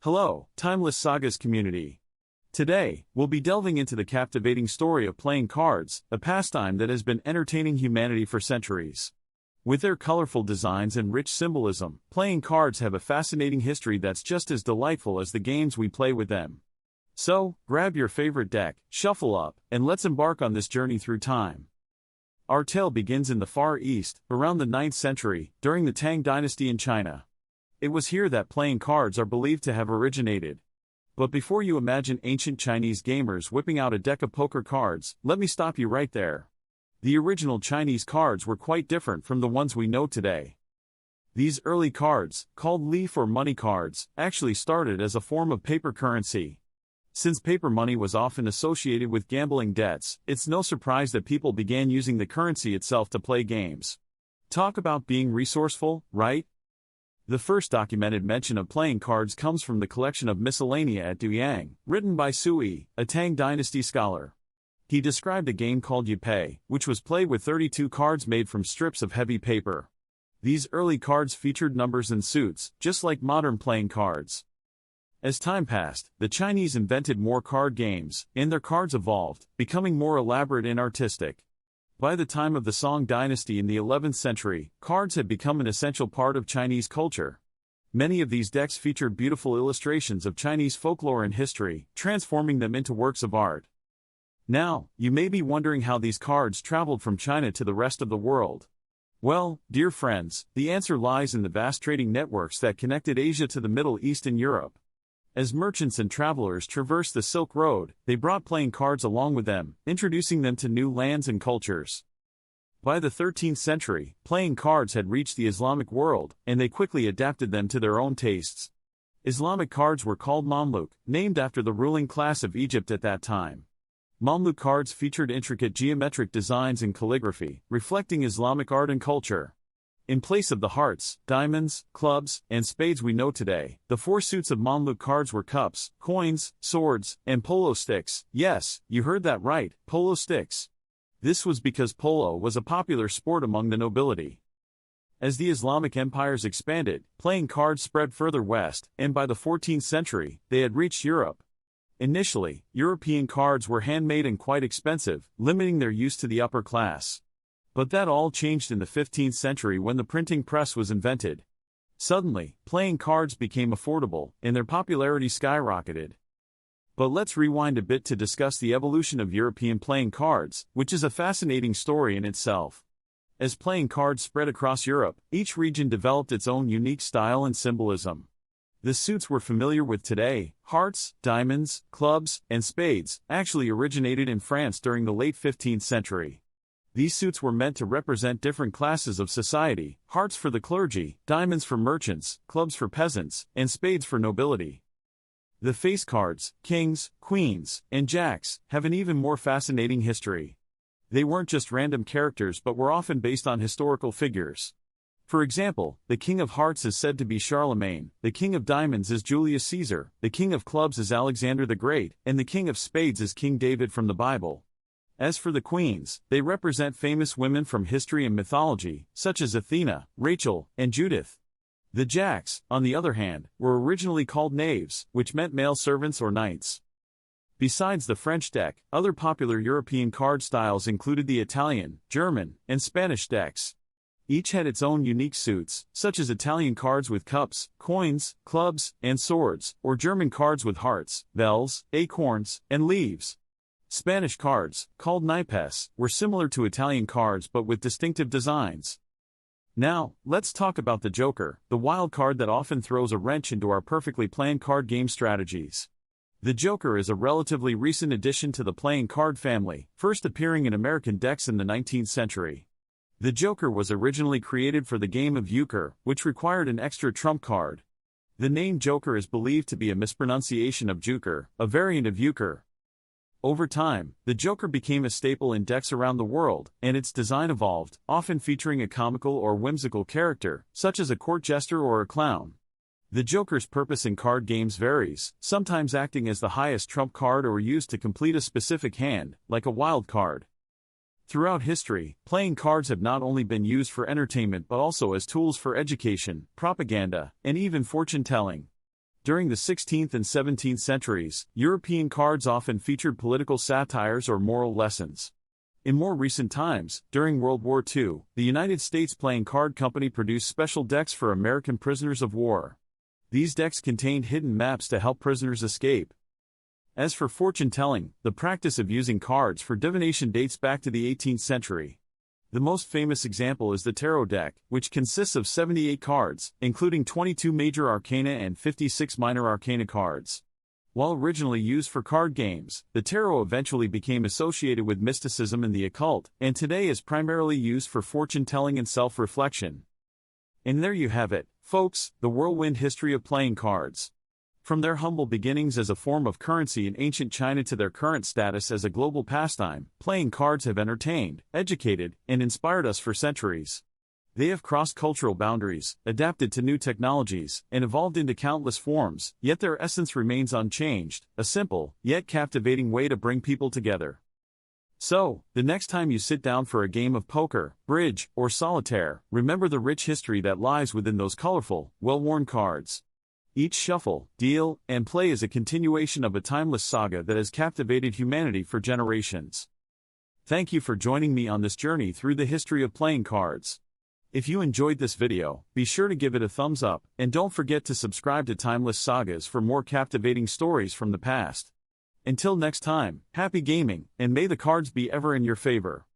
Hello, Timeless Sagas community. Today, we'll be delving into the captivating story of playing cards, a pastime that has been entertaining humanity for centuries. With their colorful designs and rich symbolism, playing cards have a fascinating history that's just as delightful as the games we play with them. So, grab your favorite deck, shuffle up, and let's embark on this journey through time. Our tale begins in the Far East, around the 9th century, during the Tang dynasty in China. It was here that playing cards are believed to have originated. But before you imagine ancient Chinese gamers whipping out a deck of poker cards, let me stop you right there. The original Chinese cards were quite different from the ones we know today. These early cards, called leaf or money cards, actually started as a form of paper currency. Since paper money was often associated with gambling debts, it's no surprise that people began using the currency itself to play games. Talk about being resourceful, right? The first documented mention of playing cards comes from the collection of Miscellanea at Duyang, written by Sui, a Tang dynasty scholar. He described a game called Yipei, which was played with 32 cards made from strips of heavy paper. These early cards featured numbers and suits, just like modern playing cards. As time passed, the Chinese invented more card games, and their cards evolved, becoming more elaborate and artistic. By the time of the Song dynasty in the 11th century, cards had become an essential part of Chinese culture. Many of these decks featured beautiful illustrations of Chinese folklore and history, transforming them into works of art. Now, you may be wondering how these cards traveled from China to the rest of the world. Well, dear friends, the answer lies in the vast trading networks that connected Asia to the Middle East and Europe. As merchants and travelers traversed the Silk Road, they brought playing cards along with them, introducing them to new lands and cultures. By the 13th century, playing cards had reached the Islamic world, and they quickly adapted them to their own tastes. Islamic cards were called Mamluk, named after the ruling class of Egypt at that time. Mamluk cards featured intricate geometric designs and calligraphy, reflecting Islamic art and culture. In place of the hearts, diamonds, clubs, and spades we know today, the four suits of Mamluk cards were cups, coins, swords, and polo sticks. Yes, you heard that right, polo sticks. This was because polo was a popular sport among the nobility. As the Islamic empires expanded, playing cards spread further west, and by the 14th century, they had reached Europe. Initially, European cards were handmade and quite expensive, limiting their use to the upper class. But that all changed in the 15th century when the printing press was invented. Suddenly, playing cards became affordable, and their popularity skyrocketed. But let's rewind a bit to discuss the evolution of European playing cards, which is a fascinating story in itself. As playing cards spread across Europe, each region developed its own unique style and symbolism. The suits we're familiar with today, hearts, diamonds, clubs, and spades, actually originated in France during the late 15th century. These suits were meant to represent different classes of society: hearts for the clergy, diamonds for merchants, clubs for peasants, and spades for nobility. The face cards, kings, queens, and jacks, have an even more fascinating history. They weren't just random characters but were often based on historical figures. For example, the King of Hearts is said to be Charlemagne, the King of Diamonds is Julius Caesar, the King of Clubs is Alexander the Great, and the King of Spades is King David from the Bible. As for the queens, they represent famous women from history and mythology, such as Athena, Rachel, and Judith. The jacks, on the other hand, were originally called knaves, which meant male servants or knights. Besides the French deck, other popular European card styles included the Italian, German, and Spanish decks. Each had its own unique suits, such as Italian cards with cups, coins, clubs, and swords, or German cards with hearts, bells, acorns, and leaves. Spanish cards, called naipes, were similar to Italian cards but with distinctive designs. Now, let's talk about the Joker, the wild card that often throws a wrench into our perfectly planned card game strategies. The Joker is a relatively recent addition to the playing card family, first appearing in American decks in the 19th century. The Joker was originally created for the game of euchre, which required an extra trump card. The name Joker is believed to be a mispronunciation of juker, a variant of euchre. Over time, the Joker became a staple in decks around the world, and its design evolved, often featuring a comical or whimsical character, such as a court jester or a clown. The Joker's purpose in card games varies, sometimes acting as the highest trump card or used to complete a specific hand, like a wild card. Throughout history, playing cards have not only been used for entertainment but also as tools for education, propaganda, and even fortune-telling. During the 16th and 17th centuries, European cards often featured political satires or moral lessons. In more recent times, during World War II, the United States Playing Card Company produced special decks for American prisoners of war. These decks contained hidden maps to help prisoners escape. As for fortune-telling, the practice of using cards for divination dates back to the 18th century. The most famous example is the tarot deck, which consists of 78 cards, including 22 major arcana and 56 minor arcana cards. While originally used for card games, the tarot eventually became associated with mysticism and the occult, and today is primarily used for fortune-telling and self-reflection. And there you have it, folks, the whirlwind history of playing cards. From their humble beginnings as a form of currency in ancient China to their current status as a global pastime, playing cards have entertained, educated, and inspired us for centuries. They have crossed cultural boundaries, adapted to new technologies, and evolved into countless forms, yet their essence remains unchanged, a simple, yet captivating way to bring people together. So, the next time you sit down for a game of poker, bridge, or solitaire, remember the rich history that lies within those colorful, well-worn cards. Each shuffle, deal, and play is a continuation of a timeless saga that has captivated humanity for generations. Thank you for joining me on this journey through the history of playing cards. If you enjoyed this video, be sure to give it a thumbs up, and don't forget to subscribe to Timeless Sagas for more captivating stories from the past. Until next time, happy gaming, and may the cards be ever in your favor.